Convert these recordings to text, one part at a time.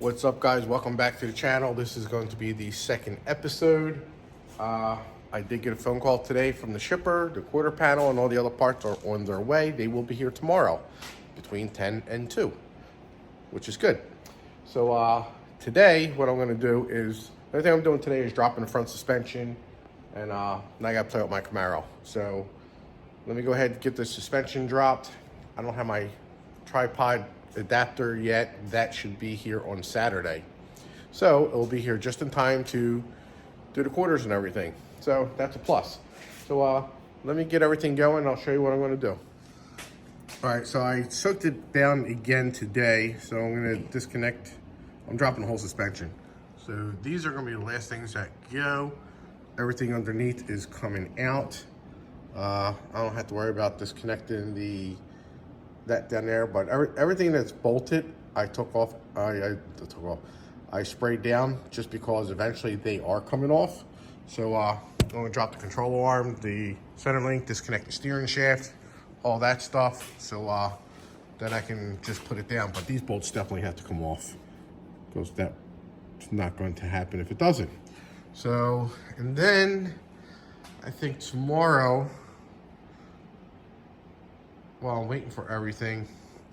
What's up, guys? Welcome back to the channel. This is going to be the second episode. I did get a phone call today from the shipper. The quarter panel and all the other parts are on their way. They will be here tomorrow between 10 and 2, which is good. So today, what I'm going to do is, the only thing I'm doing today is dropping the front suspension, and now I got to play with my Camaro. So let me go ahead and get the suspension dropped. I don't have my tripod adapter yet. That should be here on Saturday, so it'll be here just in time to do the quarters and everything, so that's a plus. So let me get everything going. I'll show you what I'm going to do. All right, so I soaked it down again today, so I'm going to disconnect. I'm dropping the whole suspension, so these are going to be the last things that go. Everything underneath is coming out. I don't have to worry about disconnecting that down there, but everything that's bolted, I took off. I sprayed down just because eventually they are coming off. So I'm going to drop the control arm, the center link, disconnect the steering shaft, all that stuff. So then I can just put it down. But these bolts definitely have to come off, because that's not going to happen if it doesn't. So, and then I think tomorrow, while I'm waiting for everything,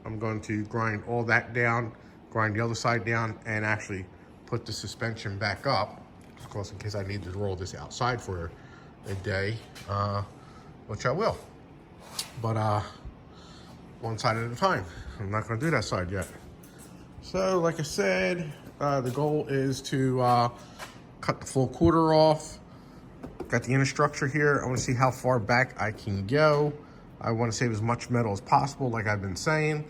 I'm going to grind all that down, grind the other side down, and actually put the suspension back up, of course, in case I need to roll this outside for a day, which I will. But one side at a time. I'm not going to do that side yet. So, like I said, the goal is to cut the full quarter off. Got the inner structure here. I want to see how far back I can go. I want to save as much metal as possible, like I've been saying.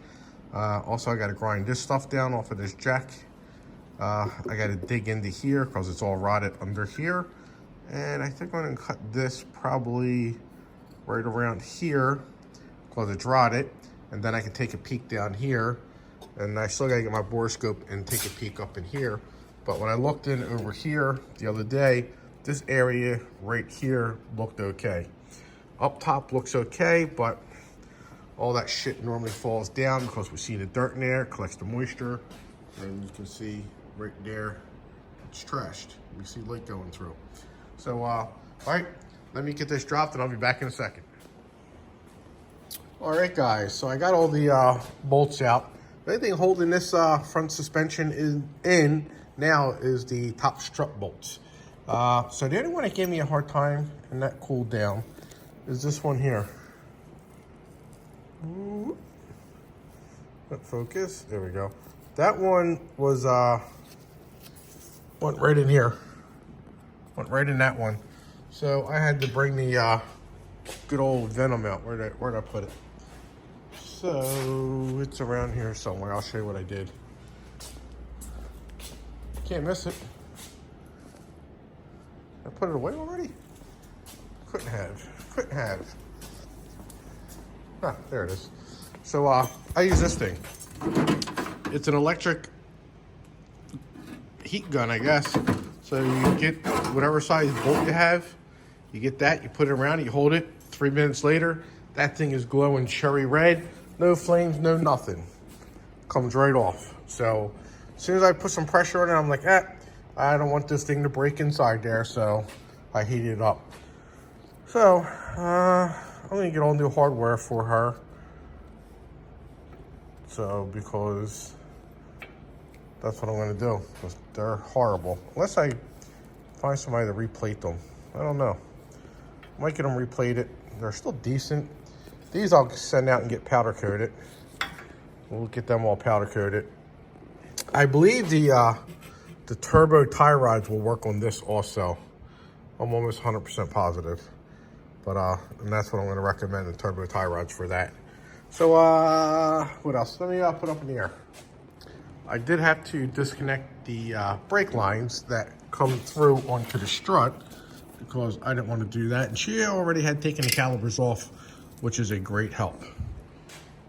Also, I got to grind this stuff down off of this jack. I got to dig into here because it's all rotted under here. And I think I'm going to cut this probably right around here because it's rotted. And then I can take a peek down here. And I still got to get my borescope and take a peek up in here. But when I looked in over here the other day, this area right here looked okay. Up top looks okay, but all that shit normally falls down because we see the dirt in there, collects the moisture, and you can see right there, it's trashed. You see light going through. So, all right, let me get this dropped and I'll be back in a second. All right, guys, so I got all the bolts out. The only thing holding this front suspension in now is the top strut bolts. So the only one that gave me a hard time and that cooled down is this one here. Focus, there we go. That one was, went right in here. Went right in that one. So I had to bring the good old Venom out. Where'd I put it? So it's around here somewhere. I'll show you what I did. Can't miss it. I put it away already? Couldn't have. Ah, there it is. So I use this thing. It's an electric heat gun, I guess. So you get whatever size bolt you have, you get that, you put it around, you hold it. 3 minutes later, that thing is glowing cherry red. No flames, no nothing. Comes right off. So as soon as I put some pressure on it, I'm like, I don't want this thing to break inside there, so I heated it up. So, I'm gonna get all new hardware for her. So, because that's what I'm gonna do. Because they're horrible. Unless I find somebody to replate them. I don't know. Might get them replated. They're still decent. These I'll send out and get powder coated. We'll get them all powder coated. I believe the turbo tie rods will work on this also. I'm almost 100% positive. But, and that's what I'm going to recommend, the turbo tie rods for that. So, what else? Let me put up in the air. I did have to disconnect the brake lines that come through onto the strut because I didn't want to do that. And she already had taken the calipers off, which is a great help.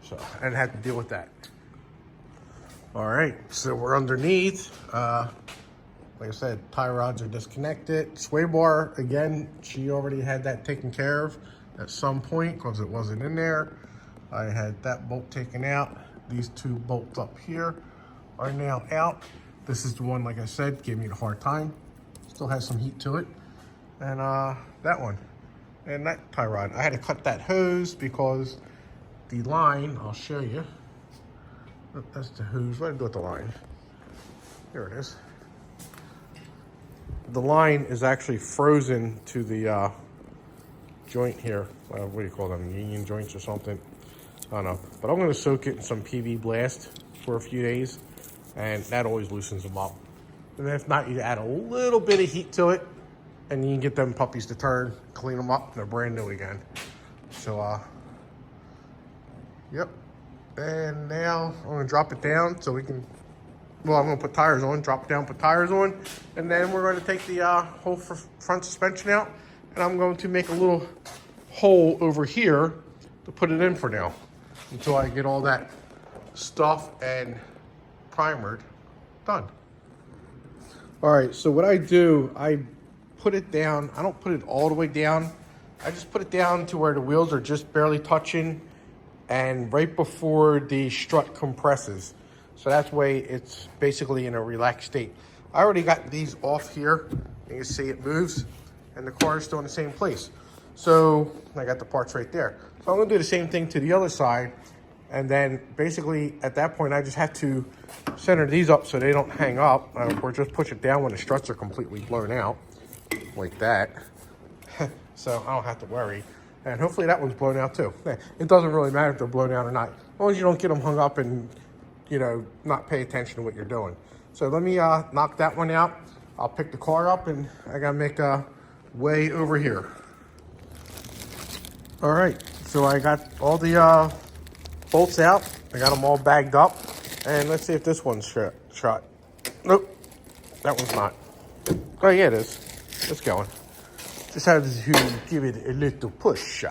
So, I didn't have to deal with that. All right, so we're underneath. Like I said, tie rods are disconnected. Sway bar, again, she already had that taken care of at some point because it wasn't in there. I had that bolt taken out. These two bolts up here are now out. This is the one, like I said, gave me a hard time. Still has some heat to it. And that one. And that tie rod. I had to cut that hose because the line, I'll show you. Oh, that's the hose. What did I do with the line? There it is. The line is actually frozen to the joint here. What do you call them? Union joints or something? I don't know. But I'm going to soak it in some PV Blast for a few days. And that always loosens them up. And then if not, you add a little bit of heat to it. And you can get them puppies to turn, clean them up, and they're brand new again. So, yep. And now I'm gonna drop it down so we can, well, I'm gonna put tires on, drop it down, put tires on, and then we're gonna take the whole front suspension out, and I'm going to make a little hole over here to put it in for now, until I get all that stuff and primered done. All right, so what I do, I put it down. I don't put it all the way down. I just put it down to where the wheels are just barely touching and right before the strut compresses. So that way it's basically in a relaxed state. I already got these off here. You can see it moves and the car is still in the same place. So I got the parts right there. So I'm gonna do the same thing to the other side. And then basically at that point, I just have to center these up so they don't hang up or just push it down when the struts are completely blown out. Like that. So I don't have to worry. And hopefully that one's blown out too. It doesn't really matter if they're blown out or not, as long as you don't get them hung up and, you know, not pay attention to what you're doing. So let me knock that one out. I'll pick the car up and I gotta make a way over here. All right, so I got all the bolts out. I got them all bagged up. And let's see if this one's shot. Nope, that one's not. Oh yeah, it is. It's going. Just have to give it a little push.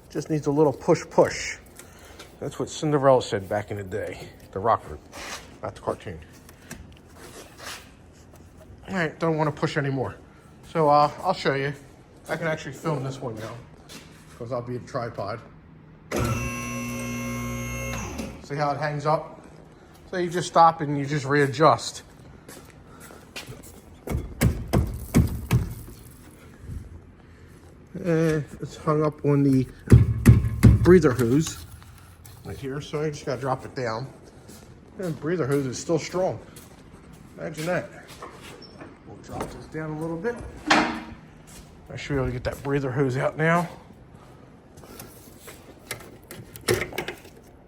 Just needs a little push. That's what Cinderella said back in the day. The rock group, not the cartoon. All right, don't want to push anymore. So I'll show you. I can actually film this one now because I'll be the tripod. See how it hangs up? So you just stop and you just readjust. It's hung up on the breather hose right here, so I just gotta drop it down. And breather hose is still strong. Imagine that. We'll drop this down a little bit. I should be able to get that breather hose out now.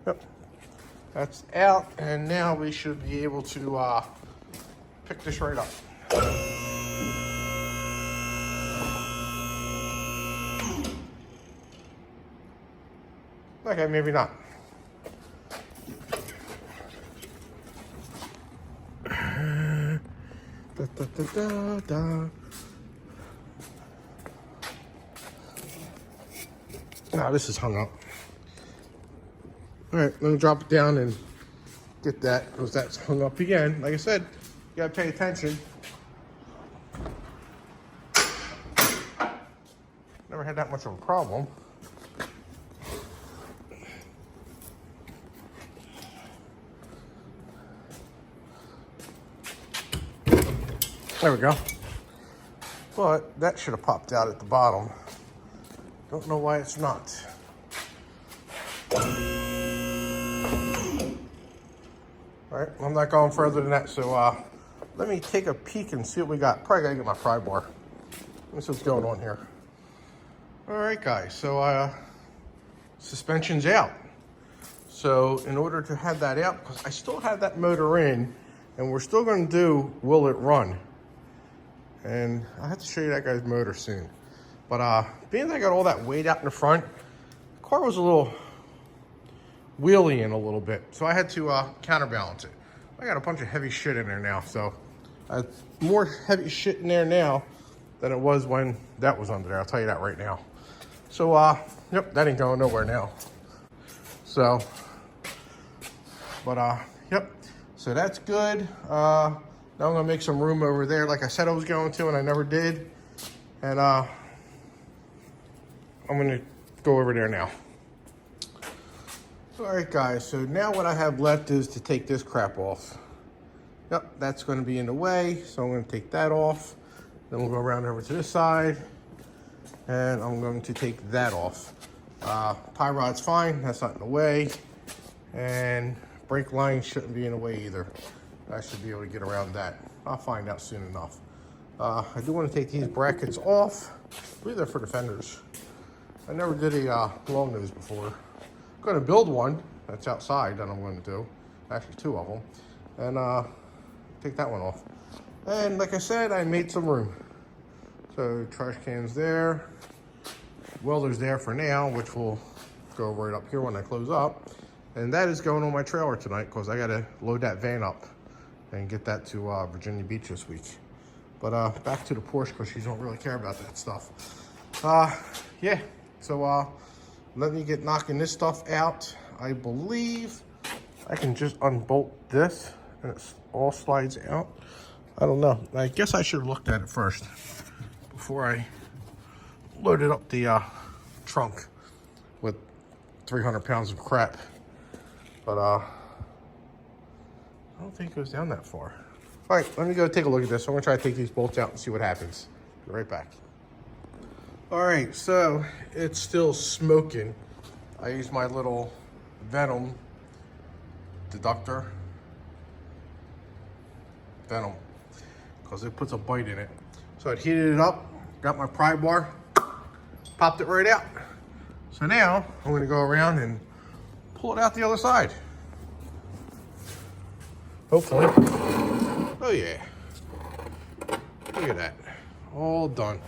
Yep, that's out, and now we should be able to pick this right up. Okay, maybe not. Now this is hung up. All right, let me drop it down and get that, because that's hung up again. Like I said, you gotta pay attention. Never had that much of a problem. There we go. But that should have popped out at the bottom. Don't know why it's not. All right, I'm not going further than that. So let me take a peek and see what we got. Probably gotta get my pry bar. Let me see what's going on here. All right, guys. So suspension's out. So in order to have that out, because I still have that motor in, and we're still going to do Will It Run. And I'll have to show you that guy's motor soon. But being that I got all that weight out in the front, the car was a little wheeling a little bit. So I had to counterbalance it. I got a bunch of heavy shit in there now. So more heavy shit in there now than it was when that was under there. I'll tell you that right now. So, yep, that ain't going nowhere now. So, but yep. So that's good. Now I'm gonna make some room over there like I said I was going to, and I never did. And I'm gonna go over there now. All right, guys, so now what I have left is to take this crap off. Yep, that's going to be in the way, so I'm going to take that off. Then we'll go around over to this side, and I'm going to take that off. Tie rod's fine, that's not in the way, and brake line shouldn't be in the way either. I should be able to get around that. I'll find out soon enough. I do want to take these brackets off. I believe they're for the fenders. I never did a long nose before. I'm going to build one that's outside that I'm going to do. Actually, two of them. And take that one off. And like I said, I made some room. So trash cans there. Welder's there for now, which will go right up here when I close up. And that is going on my trailer tonight because I got to load that van up and get that to Virginia Beach this week. But back to the Porsche because she don't really care about that stuff. Yeah, so let me get knocking this stuff out. I believe I can just unbolt this and it all slides out. I don't know. I guess I should have looked at it first before I loaded up the trunk with 300 pounds of crap. But I don't think it goes down that far. All right, let me go take a look at this. I'm gonna try to take these bolts out and see what happens. Be right back. All right, so it's still smoking. I used my little Venom deductor. Venom, because it puts a bite in it. So I heated it up, got my pry bar, popped it right out. So now I'm gonna go around and pull it out the other side. Hopefully. Oh yeah. Look at that. All done.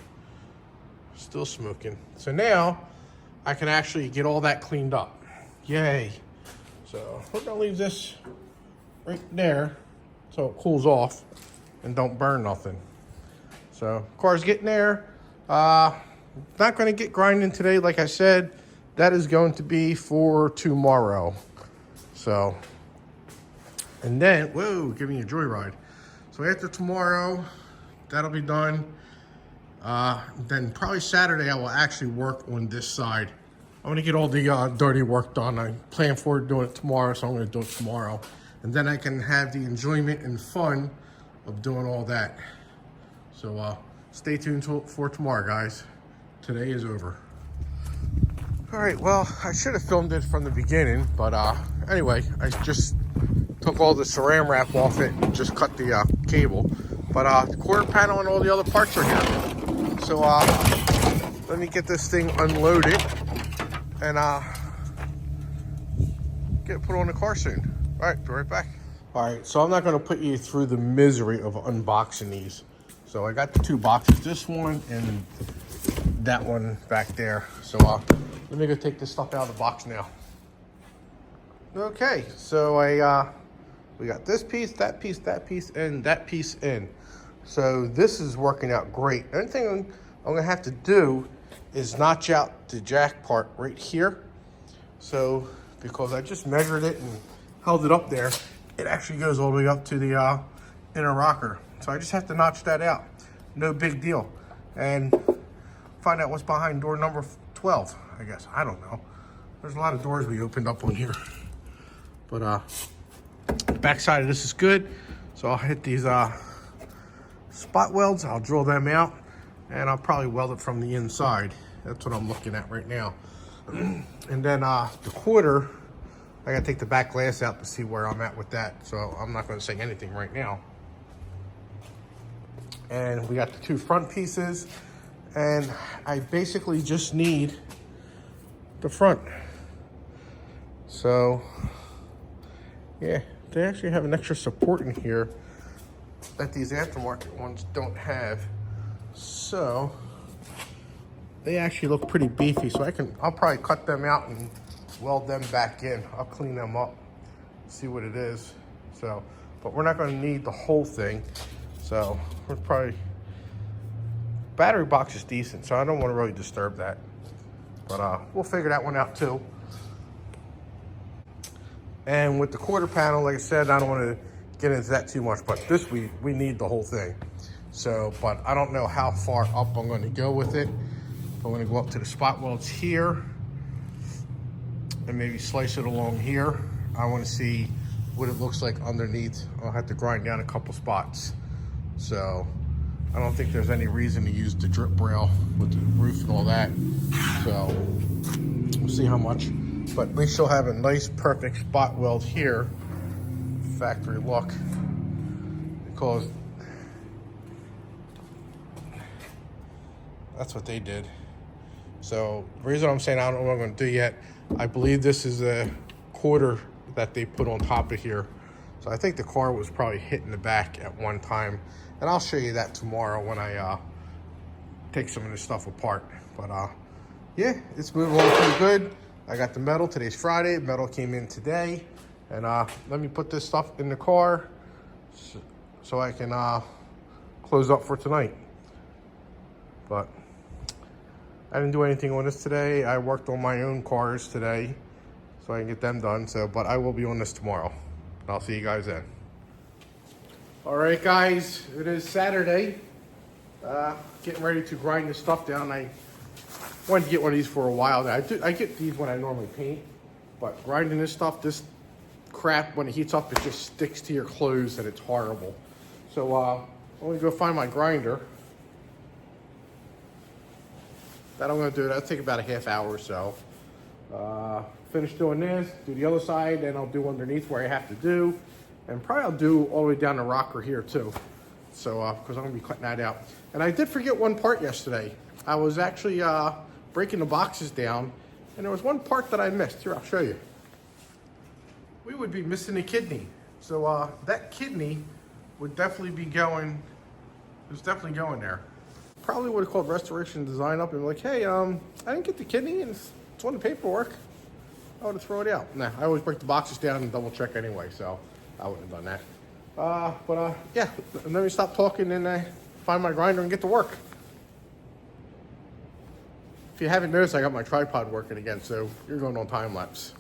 Still smoking. So now I can actually get all that cleaned up. Yay. So we're gonna leave this right there so it cools off and don't burn nothing. So car's getting there. Not gonna get grinding today, like I said. That is going to be for tomorrow. So, and then, whoa, give me a joyride. So after tomorrow, that'll be done. Then probably Saturday, I will actually work on this side. I'm gonna get all the dirty work done. I plan for doing it tomorrow, so I'm gonna do it tomorrow. And then I can have the enjoyment and fun of doing all that. So stay tuned for tomorrow, guys. Today is over. All right, well, I should have filmed it from the beginning, but anyway, I just took all the saran wrap off it and just cut the cable. But the quarter panel and all the other parts are here. So let me get this thing unloaded and get it put on the car soon. All right, be right back. All right, so I'm not gonna put you through the misery of unboxing these. So I got the two boxes, this one and that one back there. So let me go take this stuff out of the box now. Okay, so we got this piece, that piece, that piece, and that piece in. So this is working out great. The only thing I'm gonna have to do is notch out the jack part right here. So, because I just measured it and held it up there, it actually goes all the way up to the inner rocker. So I just have to notch that out. No big deal. And find out what's behind door number 12, I guess. I don't know. There's a lot of doors we opened up on here. But back side of this is good. So I'll hit these spot welds. I'll drill them out and I'll probably weld it from the inside. That's what I'm looking at right now. And then the quarter, I gotta take the back glass out to see where I'm at with that. So I'm not gonna say anything right now. And we got the two front pieces. And I basically just need the front. So, yeah, they actually have an extra support in here that these aftermarket ones don't have. So, they actually look pretty beefy. So I'll probably cut them out and weld them back in. I'll clean them up, see what it is. So, but we're not gonna need the whole thing. So, we're probably, battery box is decent, so I don't want to really disturb that. But we'll figure that one out too. And with the quarter panel, like I said, I don't want to get into that too much, but this we need the whole thing. So, but I don't know how far up I'm going to go with it. I'm going to go up to the spot welds here and maybe slice it along here. I want to see what it looks like underneath. I'll have to grind down a couple spots. So I don't think there's any reason to use the drip rail with the roof and all that. So we'll see how much. But at least you'll have a nice, perfect spot weld here. Factory look. Because that's what they did. So the reason I'm saying I don't know what I'm going to do yet, I believe this is a quarter that they put on top of here. So I think the car was probably hitting the back at one time. And I'll show you that tomorrow when I take some of this stuff apart. But yeah, it's moving along pretty good. I got the metal. Today's Friday. Metal came in today. And let me put this stuff in the car so I can close up for tonight. But I didn't do anything on this today. I worked on my own cars today so I can get them done. But I will be on this tomorrow. I'll see you guys then. All right, guys, it is Saturday. Getting ready to grind this stuff down. I wanted to get one of these for a while now. I get these when I normally paint, but grinding this stuff, this crap, when it heats up, it just sticks to your clothes and it's horrible. So I'm gonna go find my grinder. That I'm gonna do. That'll take about a half hour or so. Finish doing this, do the other side, then I'll do underneath where I have to do. And probably I'll do all the way down the rocker here too. So, because I'm gonna be cutting that out. And I did forget one part yesterday. I was actually breaking the boxes down, and there was one part that I missed. Here, I'll show you. We would be missing a kidney. So that kidney would definitely be going, it's definitely going there. Probably would have called restoration design up and be like, hey, I didn't get the kidney and it's on the paperwork. I would have thrown it out. Nah, I always break the boxes down and double check anyway, so I wouldn't have done that. Yeah, and let me stop talking and find my grinder and get to work. If you haven't noticed, I got my tripod working again, so you're going on time lapse.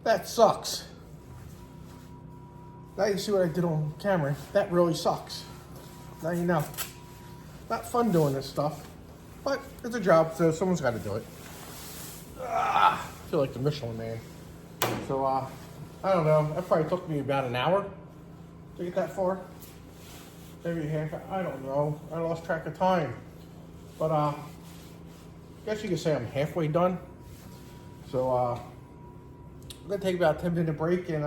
That sucks. Now you see what I did on camera. That really sucks. Now you know. Not fun doing this stuff, but it's a job, so someone's got to do it. I feel like the Michelin Man. So, I don't know. That probably took me about an hour to get that far. Maybe half. I don't know. I lost track of time. But, I guess you could say I'm halfway done. So, I'm gonna take about a 10-minute break and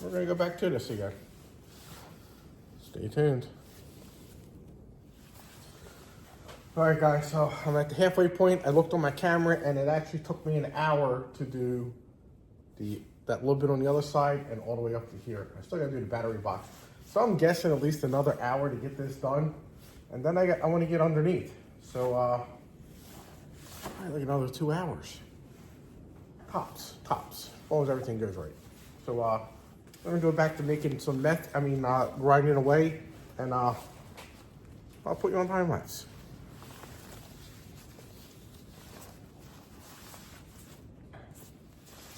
we're gonna go back to this again. Stay tuned. All right, guys, so I'm at the halfway point. I looked on my camera and it actually took me an hour to do that little bit on the other side and all the way up to here. I still gotta do the battery box. So I'm guessing at least another hour to get this done. And then I wanna get underneath. So probably like another 2 hours. Tops, as long as everything goes right. So I'm gonna go back to making some grinding away, and I'll put you on time lapse.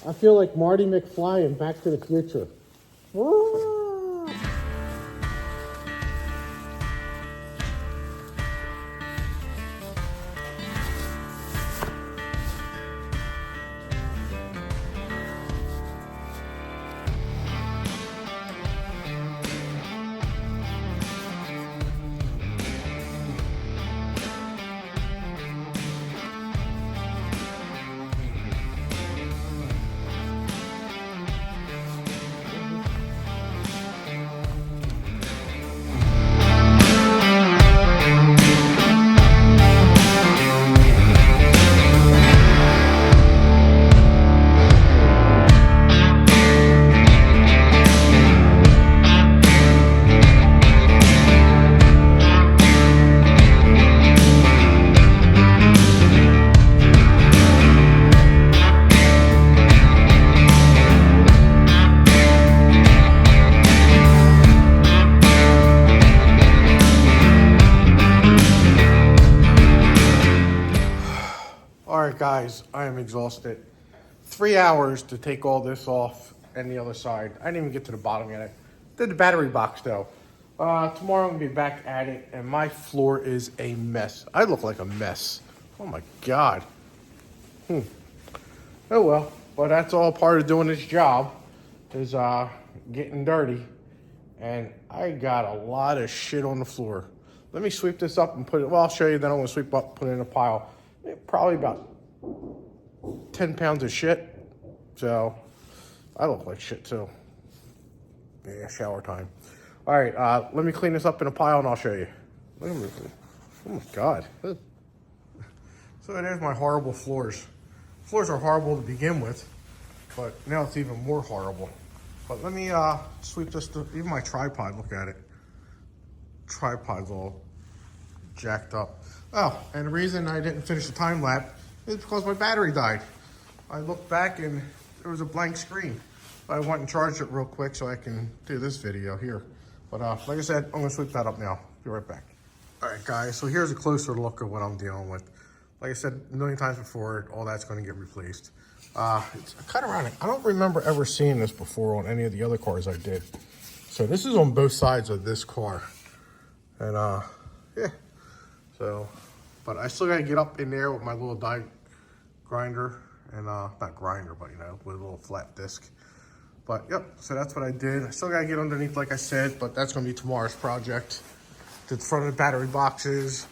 I feel like Marty McFly in Back to the Future. All right, guys, I am exhausted. 3 hours to take all this off and the other side. I didn't even get to the bottom yet. Did the battery box, though. Tomorrow I'm going to be back at it, and my floor is a mess. I look like a mess. Oh, my God. Oh, well. But that's all part of doing this job is getting dirty. And I got a lot of shit on the floor. Let me sweep this up and put it, well, I'll show you, then I'm going to sweep up, put it in a pile. Probably about 10 pounds of shit. So, I look like shit too. Yeah, shower time. All right, let me clean this up in a pile and I'll show you. Look at me. Oh my God. So there's my horrible floors. Floors are horrible to begin with, but now it's even more horrible. But let me sweep this, even my tripod, look at it. Tripod's all jacked up. Oh, and the reason I didn't finish the time lapse is because my battery died. I looked back and there was a blank screen. I went and charged it real quick so I can do this video here. But like I said, I'm gonna sweep that up now. Be right back. All right, guys, so here's a closer look at what I'm dealing with. Like I said a million times before, all that's gonna get replaced. It's kind of ironic. I don't remember ever seeing this before on any of the other cars I did. So this is on both sides of this car. And yeah, so, but I still gotta get up in there with my little die grinder and not grinder, but you know, with a little flat disc. But yep, so that's what I did. I still gotta get underneath, like I said, but that's gonna be tomorrow's project. Did the front of the battery boxes.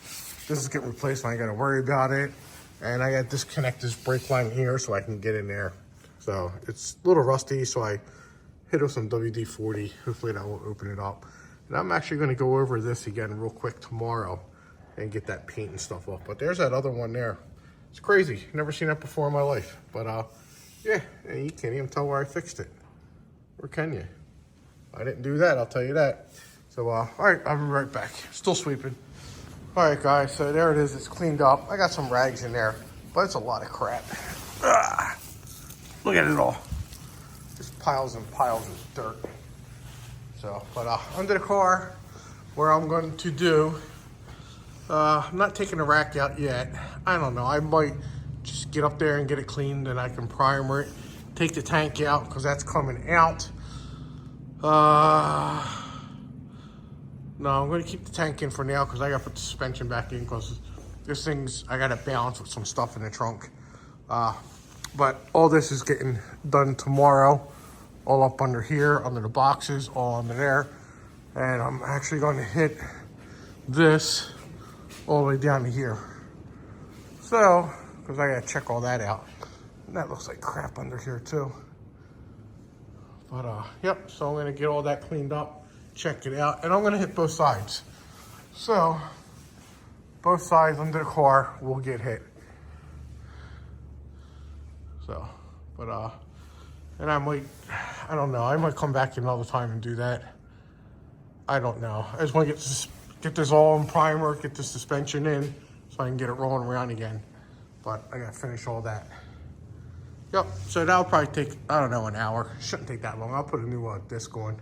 This is getting replaced, so I ain't gotta worry about it. And I gotta disconnect this brake line here so I can get in there. So it's a little rusty, so I hit it with some WD-40. Hopefully that will open it up. And I'm actually gonna go over this again real quick tomorrow and get that paint and stuff off. But there's that other one there. It's crazy, never seen that before in my life. But yeah, and you can't even tell where I fixed it. Or can you? I didn't do that, I'll tell you that. So, all right, I'll be right back. Still sweeping. All right, guys, so there it is. It's cleaned up. I got some rags in there, but it's a lot of crap. Look at it all. Just piles and piles of dirt. So, but under the car, where I'm going to do, I'm not taking the rack out yet. I don't know. I might just get up there and get it cleaned, and I can primer it. Take the tank out because that's coming out. No, I'm going to keep the tank in for now because I got to put the suspension back in because this thing's, I got to balance with some stuff in the trunk. But all this is getting done tomorrow. All up under here, under the boxes, all under there. And I'm actually going to hit this all the way down to here. So, because I got to check all that out. And that looks like crap under here too. But yep, so I'm gonna get all that cleaned up, check it out, and I'm gonna hit both sides. So, both sides under the car will get hit. So, but and I don't know, I might come back another time and do that. I don't know. I just wanna get this all in primer, get the suspension in, so I can get it rolling around again. But I gotta finish all that. Yep, so that'll probably take, I don't know, an hour. Shouldn't take that long. I'll put a new disc on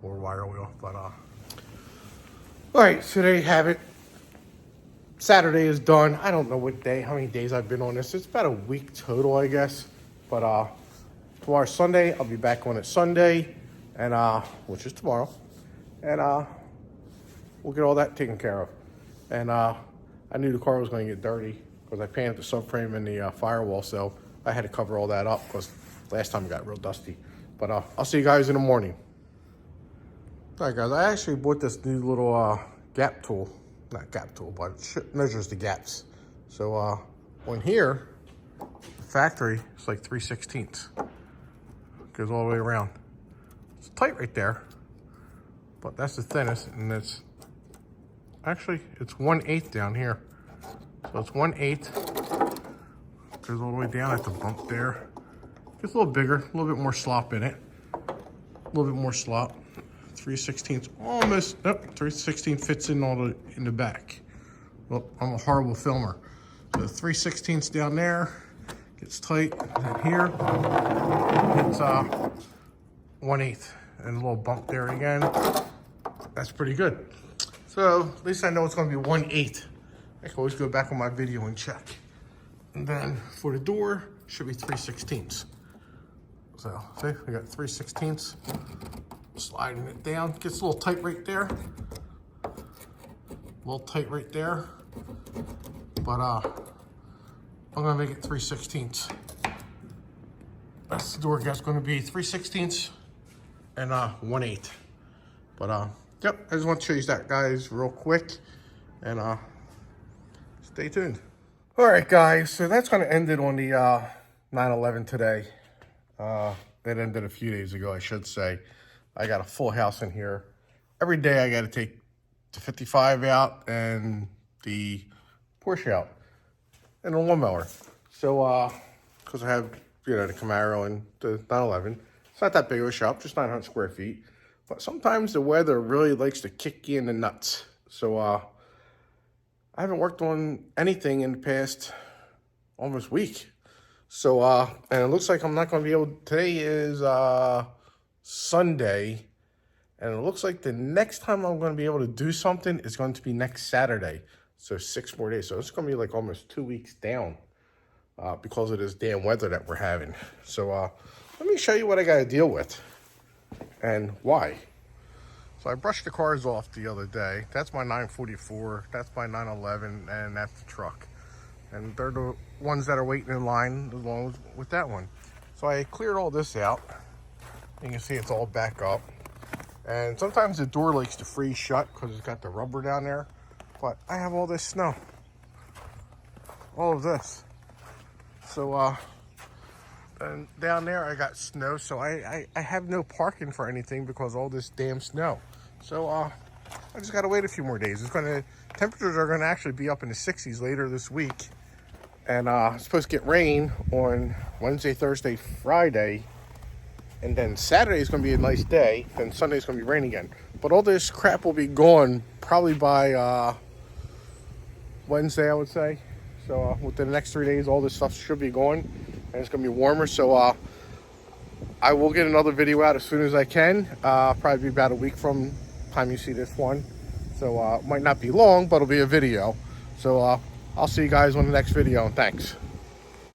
or wire wheel, but all right, so there you have it. Saturday is done. I don't know what day, how many days I've been on this. It's about a week total, I guess. But tomorrow's Sunday. I'll be back on it Sunday, and which is tomorrow. And we'll get all that taken care of. And I knew the car was going to get dirty because I painted the subframe and the firewall, so I had to cover all that up because last time it got real dusty. But I'll see you guys in the morning. All right, guys, I actually bought this new little gap tool. Not gap tool, but it measures the gaps. So on here, the factory, it's like 3/16. Goes all the way around. It's tight right there, but that's the thinnest, and it's 1/8 down here. So it's 1/8. Goes all the way down at the bump there. Gets a little bigger, a little bit more slop in it. A little bit more slop. 3/16, almost, nope, 3/16 fits in in the back. Well, I'm a horrible filmer. So 3/16 down there, gets tight, and here, it's 1/8. And a little bump there again. That's pretty good. So at least I know it's gonna be 1/8. I can always go back on my video and check. And then for the door, should be 3/16. So, see, we got 3/16. Sliding it down. Gets a little tight right there. A little tight right there. But I'm gonna make it 3/16. That's the door gap's gonna be 3/16 and 1/8. But yep, I just want to show you that, guys, real quick. And stay tuned. All right, guys, so that's gonna end it on the 911 today. It ended a few days ago, I should say. I got a full house in here. Every day I got to take the 55 out and the Porsche out and a lawnmower. So, because I have, the Camaro and the 911. It's not that big of a shop, just 900 square feet. But sometimes the weather really likes to kick you in the nuts. So, I haven't worked on anything in the past almost week. So, and it looks like I'm not going to be able, today is Sunday, and it looks like the next time I'm going to be able to do something is going to be next Saturday. So 6 more days. So it's going to be like almost 2 weeks down because of this damn weather that we're having. So let me show you what I got to deal with and why. So I brushed the cars off the other day. That's my 944, that's my 911, and that's the truck. And they're the ones that are waiting in line along with that one. So I cleared all this out. You can see it's all back up. And sometimes the door likes to freeze shut because it's got the rubber down there. But I have all this snow. All of this. So, and down there I got snow. So I have no parking for anything because all this damn snow. So, I just got to wait a few more days. Temperatures are going to actually be up in the 60s later this week. And it's supposed to get rain on Wednesday, Thursday, Friday. And then Saturday is going to be a nice day. Then Sunday is going to be rain again. But all this crap will be gone probably by Wednesday, I would say. So within the next 3 days, all this stuff should be gone. And it's going to be warmer. So I will get another video out as soon as I can. Probably be about a week from time you see this one. So it might not be long, but it'll be a video. So I'll see you guys on the next video, and thanks.